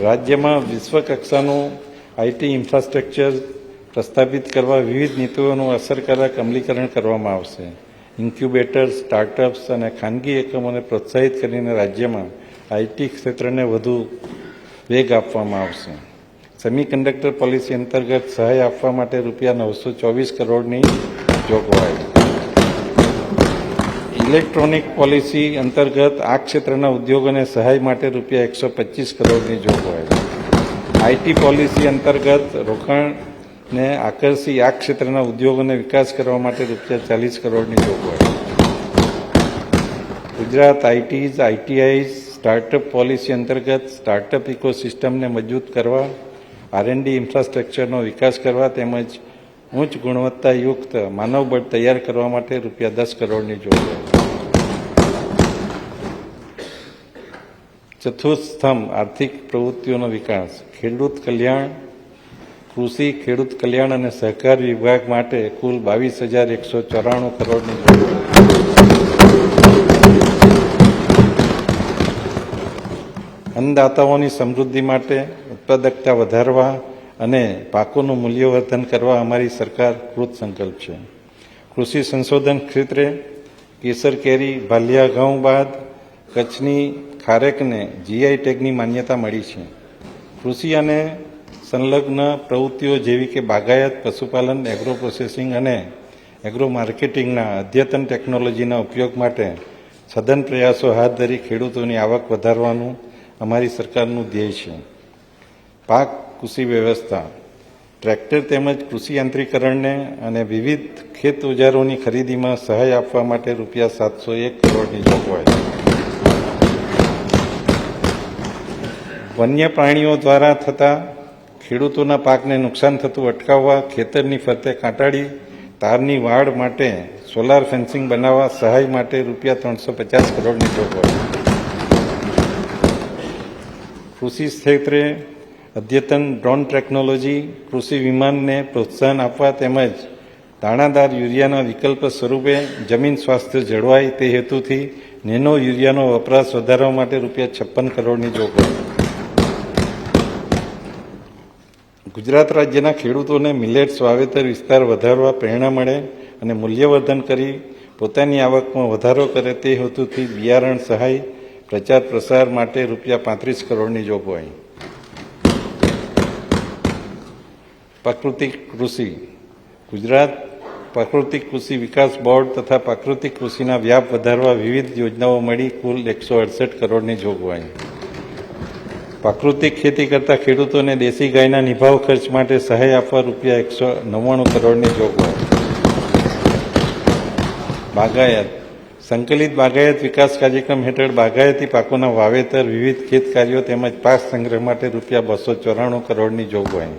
રાજ્યમાં વિશ્વકક્ષાનું IT infrastructure પ્રસ્થાપિત કરવા વિવિધ નીતિઓનું અસરકારક અમલીકરણ કરવામાં આવશે. ઇન્ક્યુબેટર્સ, સ્ટાર્ટઅપ્સ અને ખાનગી એકમોને પ્રોત્સાહિત કરીને રાજ્યમાં આઈટી ક્ષેત્રને વધુ વેગ આપવામાં આવશે. સેમિકન્ડક્ટર પોલિસી અંતર્ગત સહાય આપવા માટે ₹924 કરોડની જોગવાઈ. ઇલેક્ટ્રોનિક પોલિસી અંતર્ગત આ ક્ષેત્રના ઉદ્યોગોને સહાય માટે ₹125 કરોડની જોગવાઈ. આઈટી પોલિસી અંતર્ગત રોકાણને આકર્ષી આ ક્ષેત્રના ઉદ્યોગોને વિકાસ કરવા માટે ₹40 કરોડની જોગવાઈ. ગુજરાત આઈટીઆઈ સ્ટાર્ટઅપ પોલિસી અંતર્ગત સ્ટાર્ટઅપ ઇકોસિસ્ટમને મજબૂત કરવા, આર&ડી ઇન્ફ્રાસ્ટ્રક્ચરનો વિકાસ કરવા તેમજ ઉચ્ચ ગુણવત્તાયુક્ત માનવબળ તૈયાર કરવા માટે ₹10 કરોડની જોગવાઈ. ચતુર્થ સ્તંભ આર્થિક પ્રવૃત્તિઓનો વિકાસ. ખેડૂત કલ્યાણ, કૃષિ, ખેડૂત કલ્યાણ અને સહકાર વિભાગ માટે કુલ 22,194 કરોડની જોગવાઈ. અન્નદાતાઓની સમૃદ્ધિ માટે ઉત્પાદકતા વધારવા અને પાકોનું મૂલ્યવર્ધન કરવા અમારી સરકાર કૃત સંકલ્પ છે. કૃષિ સંશોધન ક્ષેત્રે કેસર કેરી, ભાલિયા ઘઉં બાદ કચ્છની ખારેકને જીઆઈ ટેગની માન્યતા મળી છે. કૃષિ અને સંલગ્ન પ્રવૃત્તિઓ જેવી કે બાગાયત, પશુપાલન, એગ્રો પ્રોસેસિંગ અને એગ્રો માર્કેટિંગના અદ્યતન ટેકનોલોજીના ઉપયોગ માટે સઘન પ્રયાસો હાથ ધરી ખેડૂતોની આવક વધારવાનું અમારી સરકારનું ધ્યેય છે. પાક કૃષિ વ્યવસ્થા. ટ્રેક્ટર તેમજ કૃષિ યાંત્રીકરણને અને વિવિધ ખેત ઓજારોની ખરીદીમાં સહાય આપવા માટે ₹701 કરોડની જોગવાઈ. વન્ય પ્રાણીઓ દ્વારા થતા ખેડૂતોના પાકને નુકસાન થતું અટકાવવા ખેતરની ફરતે કાંટાળી તારની વાડ માટે સોલાર ફેન્સિંગ બનાવવા સહાય માટે ₹350 કરોડની જોગવાઈ. કૃષિ ક્ષેત્રે અદ્યતન ડ્રોન ટેકનોલોજી, કૃષિ વિમાનને પ્રોત્સાહન આપવા તેમજ દાણાદાર યુરિયાના વિકલ્પ સ્વરૂપે જમીન સ્વાસ્થ્ય જળવાય તે હેતુથી નેનો યુરિયાનો વપરાશ વધારવા માટે ₹56 કરોડની જોગવાઈ. ગુજરાત રાજ્યના ખેડૂતોને મિલેટ્સ વાવેતર વિસ્તાર વધારવા પ્રેરણા મળે અને મૂલ્યવર્ધન કરી પોતાની આવકમાં વધારો કરે તે હેતુથી બિયારણ સહાય, પ્રચાર પ્રસાર માટે ₹35 કરોડની જોગવાઈ. પ્રાકૃતિક કૃષિ. ગુજરાત પ્રાકૃતિક કૃષિ વિકાસ બોર્ડ તથા પ્રાકૃતિક કૃષિના વ્યાપ વધારવા વિવિધ યોજનાઓ મળી કુલ 168 કરોડની જોગવાઈ. પ્રાકૃતિક ખેતી કરતા ખેડૂતોને દેશી ગાયના નિભાવ ખર્ચ માટે સહાય આપવા ₹199 કરોડની જોગવાઈ. બાગાયત. સંકલિત બાગાયત વિકાસ કાર્યક્રમ હેઠળ બાગાયતી પાકોના વાવેતર, વિવિધ ખેત કાર્યો તેમજ પાક સંગ્રહ માટે ₹294 કરોડની જોગવાઈ.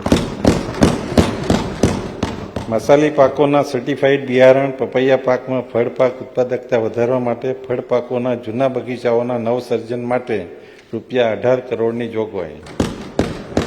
મસાલી પાકોના સર્ટિફાઈડ બિયારણ, પપૈયા પાકમાં ફળ પાક ઉત્પાદકતા વધારવા માટે ફળ પાકોના જૂના બગીચાઓના નવસર્જન માટે ₹18 કરોડની જોગવાઈ.